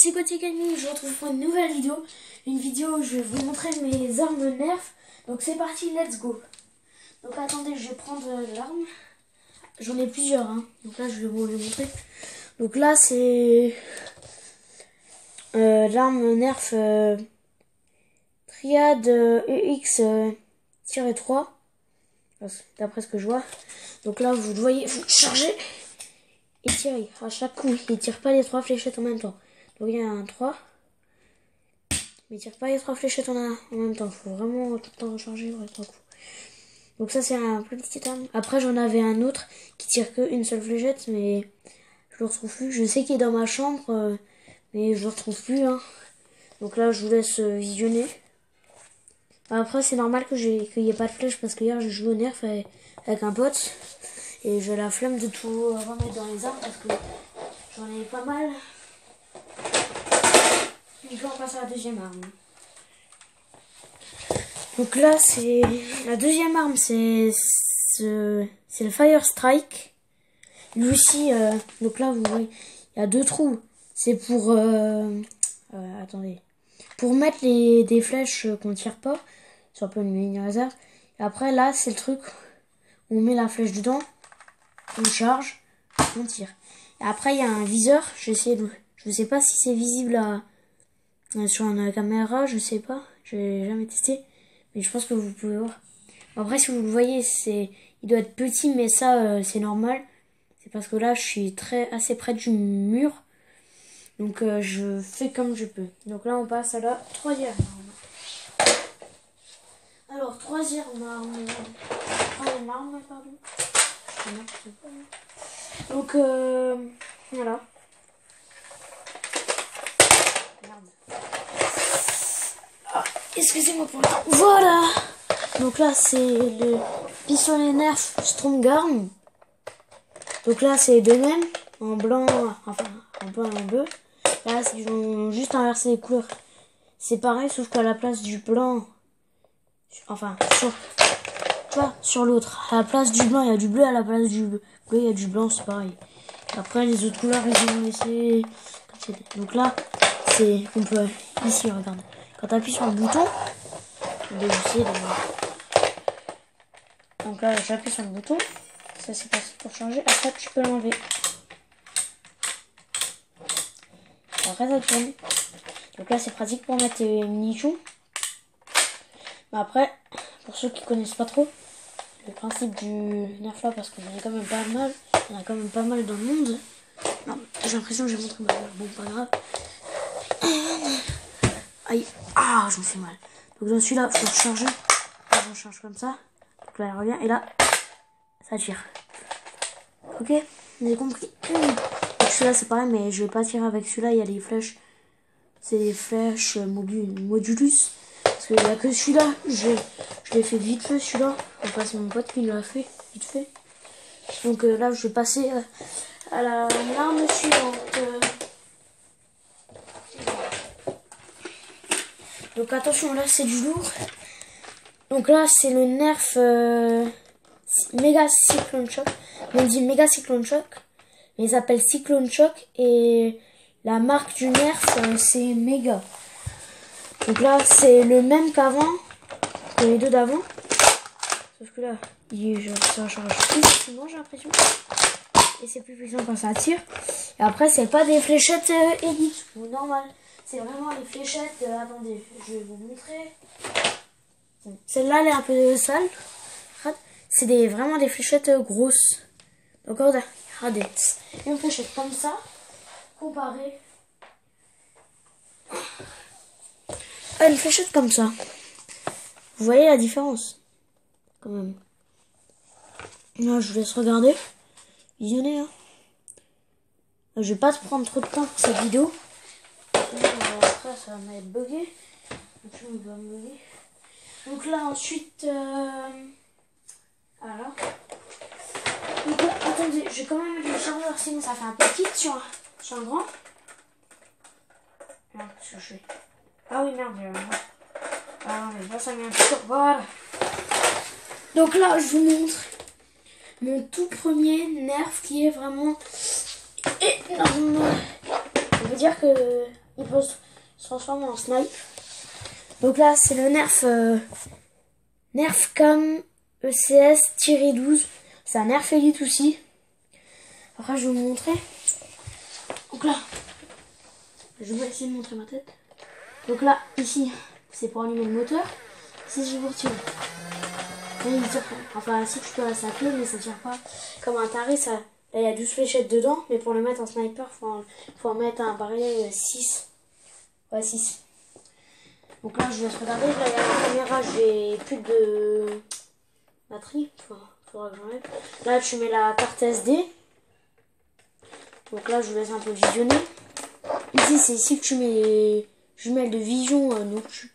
c'est Gauthier Gaming, je vous retrouve pour une nouvelle vidéo. Une vidéo où je vais vous montrer mes armes Nerf. Donc c'est parti, let's go. Donc attendez, je vais prendre l'arme. J'en ai plusieurs, hein. Donc là je vais vous les montrer. Donc là c'est l'arme Nerf Triad EX-3. D'après ce que je vois. Donc là vous voyez, vous chargez et tirez. À chaque coup, il tire pas les 3 fléchettes en même temps. Donc il y a un 3. Mais il tire pas les 3 fléchettes en même temps. Il faut vraiment tout le temps recharger pour les 3 coups. Donc ça c'est un plus petit arme. Après j'en avais un autre qui tire qu'une seule fléchette, mais je le retrouve plus. Je sais qu'il est dans ma chambre, mais je le retrouve plus. Hein. Donc là je vous laisse visionner. Après c'est normal qu'il n'y ait pas de flèche parce que hier j'ai joué au Nerf avec un pote. Et j'ai la flemme de tout remettre dans les armes parce que j'en ai pas mal. Et puis on passe à la deuxième arme. Donc là c'est la deuxième arme, c'est le Fire Strike. Lui aussi, donc là vous voyez, il y a 2 trous. C'est pour attendez, pour mettre des flèches qu'on tire pas sur le mini laser. Et après là c'est le truc, on met la flèche dedans, on charge, on tire. Et après il y a un viseur. Je sais pas si c'est visible sur une caméra, je sais pas, j'ai jamais testé. Mais je pense que vous pouvez voir. Après, si vous le voyez, il doit être petit, mais ça, c'est normal. C'est parce que là, je suis assez près du mur. Donc, je fais comme je peux. Donc là, on passe à la troisième arme. Alors, troisième arme, pardon. Donc, voilà. Merde. Excusez-moi pour le temps. Voilà. Donc là c'est le pistolet Nerf Strongarm. Donc là c'est les deux mêmes. En blanc, enfin en blanc et en bleu. Là ils ont juste inversé les couleurs. C'est pareil sauf qu'à la place du blanc, enfin sur l'autre, à la place du blanc il y a du bleu, à la place du bleu il y a du blanc, c'est pareil. Après les autres couleurs ils ont laissé comme c'était. Donc là c'est, on peut ici regarde. Quand tu appuies sur le bouton, donc là j'appuie sur le bouton, ça c'est parti pour changer, après tu peux l'enlever. Après ça tourne. Donc là c'est pratique pour mettre tes munitions. Mais après, pour ceux qui connaissent pas trop le principe du Nerf là, parce qu'il y en a quand même pas mal, il y en a quand même pas mal dans le monde. Non, j'ai l'impression que j'ai montré ma gueule, bon pas grave. Aïe, ah, j'en fais mal. Donc j'en suis là, faut recharger. Là, je recharge comme ça. Donc là, elle revient et là, ça tire. Ok, vous avez compris. Donc celui-là, c'est pareil, mais je vais pas tirer avec celui-là. Il y a des flèches. C'est des flèches modulus. Parce qu'il n'y a que celui-là. Je l'ai fait vite fait celui-là. Enfin, c'est mon pote qui l'a fait vite fait. Donc là, je vais passer à l'arme suivante. Donc attention, là c'est du lourd. Donc là c'est le Nerf Mega Cyclone Shock. On dit Mega Cyclone Shock, mais ils appellent Cyclone Shock et la marque du Nerf c'est Mega. Donc là c'est le même qu'avant, que les deux d'avant. Sauf que là ça charge plus facilement, j'ai l'impression. Et c'est plus puissant quand ça tire. Et après c'est pas des fléchettes Elite ou normales. C'est vraiment les fléchettes. Attendez, je vais vous montrer. Celle-là, elle est un peu sale. C'est vraiment des fléchettes grosses. Donc, regardez. Une fléchette comme ça, comparée à une fléchette comme ça. Vous voyez la différence? Quand même. Là, je vous laisse regarder. Visionner. Hein. Je vais pas te prendre trop de temps pour cette vidéo. Après ça va m'être bugué. Donc là ensuite voilà. Donc là, attendez, je vais quand même mettre le chargeur sinon ça fait un peu kit sur un grand. Merde, qu'est-ce que je fais? Ah oui merde, ah mais là ça met un peu sur. Voilà. Donc là je vous montre mon tout premier Nerf qui est vraiment énorme. On peut dire que il peut se transformer en snipe. Donc là, c'est le Nerf Cam ECS-12. C'est un Nerf Elite aussi. Après, je vais vous montrer. Donc là, je vais essayer de montrer ma tête. Donc là, ici, c'est pour allumer le moteur. Si je vous retire, là, il tire pas. Enfin, si tu peux rester à pied, mais ça tire pas. Comme un taré, ça. Là, il y a 12 fléchettes dedans, mais pour le mettre en sniper, faut en mettre un pareil 6. Ouais, 6. Donc là, je vais se regarder. Là, il y a la caméra, j'ai plus de batterie. Faudra que j'enlève. Là, tu mets la carte SD. Donc là, je vous laisse un peu visionner. Ici, c'est ici que tu mets les jumelles de vision nocturne.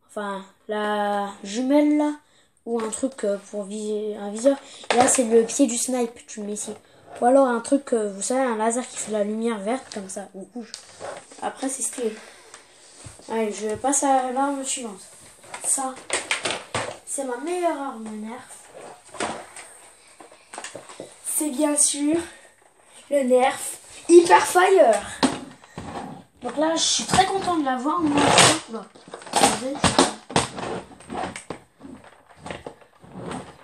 Enfin, la jumelle là, ou un truc pour viser un viseur. Et là, c'est le pied du snipe, tu le mets ici. Ou alors un truc, vous savez, un laser qui fait la lumière verte comme ça, ou rouge. Après, c'est stylé. Allez, je passe à l'arme suivante. Ça, c'est ma meilleure arme Nerf. C'est bien sûr le Nerf Hyper Fire. Donc là, je suis très content de l'avoir.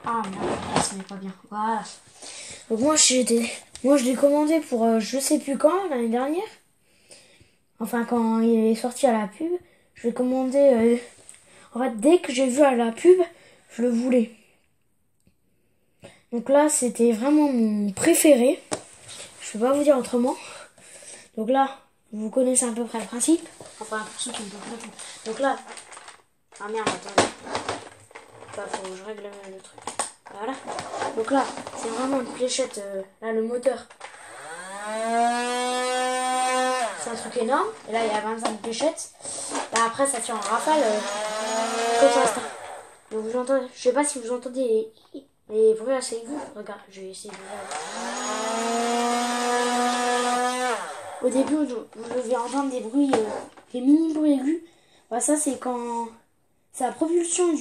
Ah merde, ce n'est pas bien. Voilà. Donc moi, je l'ai commandé pour je sais plus quand, l'année dernière. Enfin, quand il est sorti à la pub, je l'ai commandé. En fait, dès que j'ai vu à la pub, je le voulais. Donc là, c'était vraiment mon préféré. Je peux pas vous dire autrement. Donc là, vous connaissez à peu près le principe. Enfin, pour ceux qui ne peuvent pas. Donc là, ah merde, attendez. Là, faut que je règle le truc. Voilà. Donc là, c'est vraiment une fléchette. Là, le moteur. C'est un truc énorme. Et là, il y a 25 fléchettes. Là, après, ça tire en rafale. Comme ça. Donc, vous entendez. Je sais pas si vous entendez les bruits assez aigus. Regarde, je vais essayer de Au début, vous devez entendre des bruits, des mini bruits aigus. Bah, ça, c'est quand. C'est la propulsion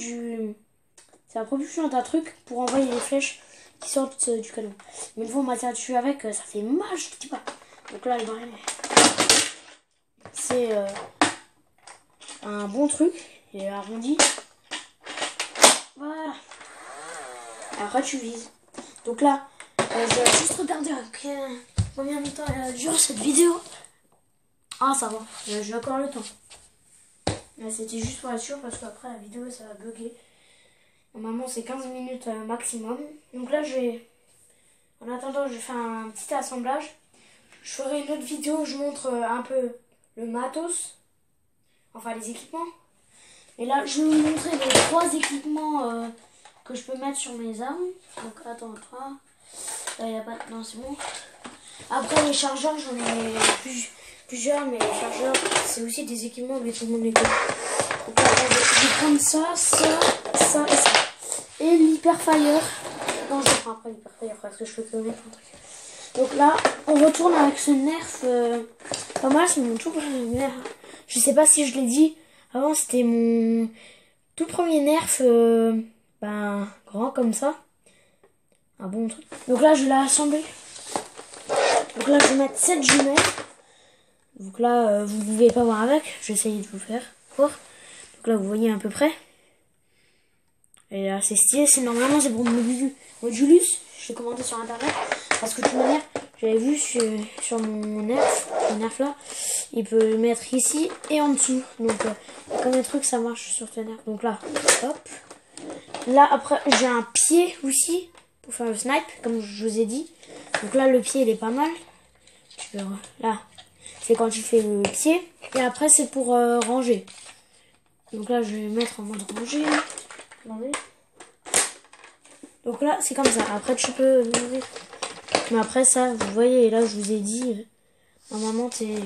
d'un truc pour envoyer les flèches qui sortent du canon. Mais une fois on m'a tiré dessus avec, ça fait mal, je te dis pas. Donc là, c'est un bon truc. Il est arrondi. Voilà. Après, tu vises. Donc là, je vais juste regarder combien de temps elle dure cette vidéo. Ah, ça va. J'ai encore le temps. C'était juste pour être sûr parce qu'après la vidéo ça va bugger. Normalement c'est 15 minutes maximum. Donc là en attendant je vais faire un petit assemblage. Je ferai une autre vidéo où je montre un peu le matos. Enfin les équipements. Et là je vais vous montrer les 3 équipements que je peux mettre sur mes armes. Donc attends, 3. Là il n'y a pas. Non c'est bon. Après les chargeurs j'en ai plusieurs, mais les chargeurs c'est aussi des équipements mais tout le monde les connaît. Donc là, je vais prendre ça et ça. Et l'Hyperfire. Non, je prends après l'Hyperfire parce que je peux que mettre un truc. Donc là, on retourne avec ce Nerf. Pas mal, c'est mon tout premier Nerf. Je sais pas si je l'ai dit. Avant, c'était mon tout premier Nerf. Grand comme ça. Un bon truc. Donc là, je l'ai assemblé. Donc là, je vais mettre 7 jumelles. Donc là, vous ne pouvez pas voir avec. J'essaye de vous faire voir. Donc là, vous voyez à peu près. Et là, c'est stylé. C'est normalement, c'est pour Modulus. Je l'ai commandé sur internet. Parce que de toute manière, j'avais vu sur mon Nerf là. Il peut le mettre ici et en dessous. Donc, comme les trucs, ça marche sur ce Nerf. Donc là, hop. Là, après, j'ai un pied aussi. Pour faire le snipe, comme je vous ai dit. Donc là, le pied, il est pas mal. Là. C'est quand tu fais le pied. Et après, c'est pour ranger. Donc là, je vais mettre en mode ranger. Attendez. Donc là, c'est comme ça. Après, tu peux... Mais après, ça, vous voyez, là, je vous ai dit... Normalement, t'es...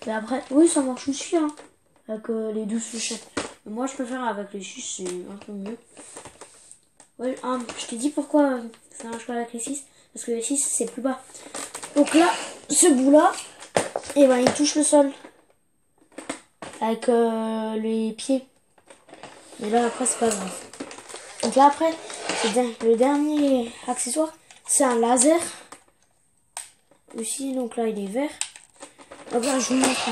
Mais après... Oui, ça marche aussi, hein. Avec les 12 fléchettes. Mais moi, je préfère avec les 6, c'est un peu mieux. Ouais, je t'ai dit pourquoi ça marche pas avec les 6. Parce que les 6, c'est plus bas. Donc là, ce bout-là... Et ben il touche le sol avec les pieds. Mais là après c'est pas grave. Donc là après le dernier accessoire c'est un laser aussi. Donc là il est vert. Donc là, je vous montre.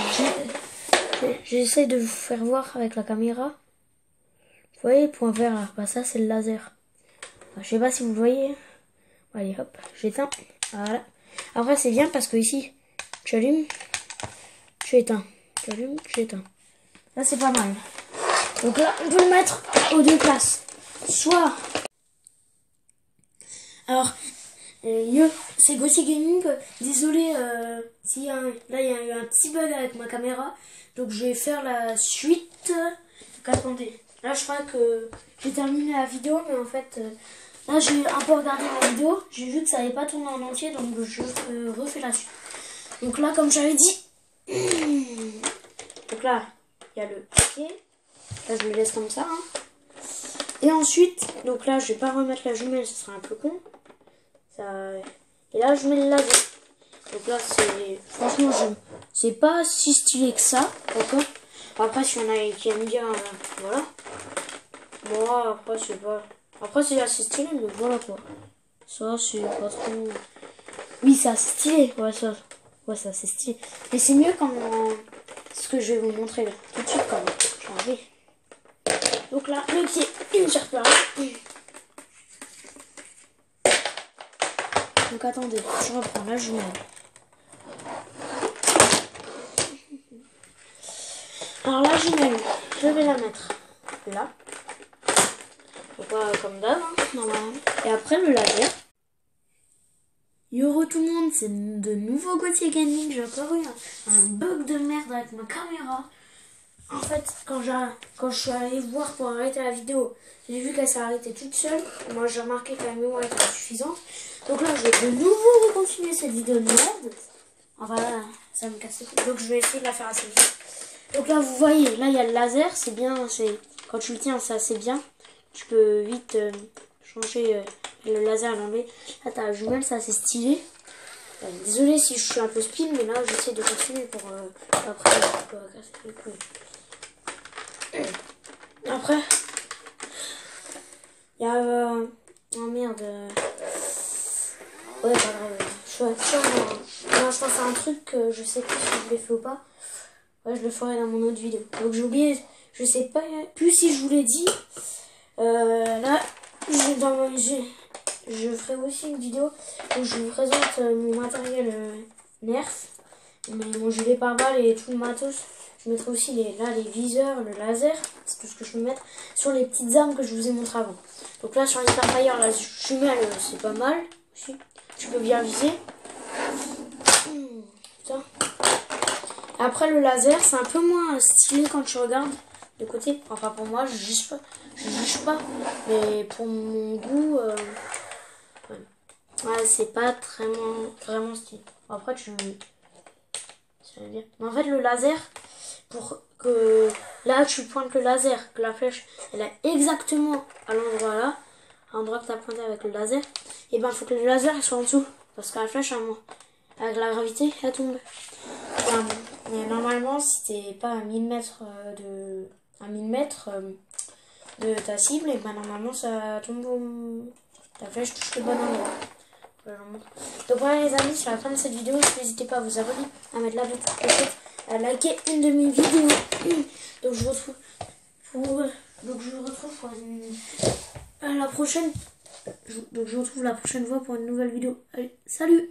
J'essaie de vous faire voir avec la caméra. Vous voyez, point vert là. Bah, ça, c'est le laser. Bah, je sais pas si vous le voyez. Allez, hop, j'éteins. Voilà. Après, c'est bien parce que ici, tu allumes, tu éteins. Tu allumes, tu éteins. Là, c'est pas mal. Donc là, on peut le mettre aux deux places. Soit... Alors, c'est Gauthier Gaming. Désolé s'il y a là, il y a eu un petit bug avec ma caméra. Donc, je vais faire la suite. Donc, attendez. Là, je crois que j'ai terminé la vidéo. Mais en fait, là, j'ai un peu regardé la vidéo. J'ai vu que ça n'avait pas tourné en entier. Donc, je refais la suite. Donc là, comme j'avais dit... Donc là, il y a le paquet. Là, je le laisse comme ça. Hein. Et ensuite, donc là, je vais pas remettre la jumelle, ce serait un peu con. Ça... Et là, je mets le laser. Donc là, c'est... Franchement, c'est pas si stylé que ça, d'accord. Après, si y en a qui aiment bien, voilà. Moi, après, c'est pas... Après, c'est assez stylé, mais voilà quoi. Ça, c'est pas trop... Oui, c'est assez stylé. Ouais, ça... Ouais, ça, c'est stylé. Mais c'est mieux quand... Ce que je vais vous montrer là. Tout de suite, quand même. Changer. Donc là, le pied, une sur place. Donc attendez, je reprends la jumelle. Alors la jumelle, je vais la mettre là. Donc pas comme d'hab, hein, normalement. Et après le laser. Yo tout le monde, c'est de nouveau Gauthier Gaming. J'ai encore eu un bug de merde avec ma caméra. En fait, quand je suis allée voir pour arrêter la vidéo, j'ai vu qu'elle s'est arrêtée toute seule. Moi, j'ai remarqué que la mémoire était suffisante. Donc là, je vais de nouveau recontinuer cette vidéo de merde. Enfin, là, ça me casse les couilles. Donc, je vais essayer de la faire assez vite. Donc là, vous voyez, là, il y a le laser. C'est bien. Quand tu le tiens, c'est assez bien. Tu peux vite changer le laser et l'enlever. Là, t'as la jumelle, ça, c'est stylé. Désolé si je suis un peu speed, mais là, j'essaie de continuer pour après, je peux casser les couilles. Après, il y a... oh merde. Ouais, pas grave. Je pense à un truc que je sais plus si je l'ai fait ou pas. Ouais, je le ferai dans mon autre vidéo. Donc j'ai oublié, je sais pas plus si je vous l'ai dit. Là, je ferai aussi une vidéo où je vous présente mon matériel Nerf. Mon gilet pare-balles et tout le matos. Je mettrai aussi les viseurs, le laser, c'est tout ce que je peux mettre, sur les petites armes que je vous ai montré avant. Donc là, sur l'Hyperfire, la jumelle, c'est pas mal. Aussi. Tu peux bien viser. Putain. Après, le laser, c'est un peu moins stylé quand tu regardes de côté. Enfin, pour moi, je juge pas. Mais pour mon goût, ouais, c'est pas vraiment stylé. Après, mais en fait, le laser, pour que là tu pointes le laser, que la flèche elle est exactement à l'endroit là, à l'endroit que tu as pointé avec le laser, et ben il faut que le laser il soit en dessous. Parce que la flèche, avec la gravité, elle tombe. Mais normalement, si t'es pas à 1000 mètres de ta cible, et ben normalement ça tombe ta flèche touche le bon endroit. Donc voilà les amis, sur la fin de cette vidéo, n'hésitez pas à vous abonner, à mettre la petite clochette, à liker une de mes vidéos. Donc je vous retrouve pour la prochaine. Donc je vous retrouve la prochaine fois pour une nouvelle vidéo. Allez, salut!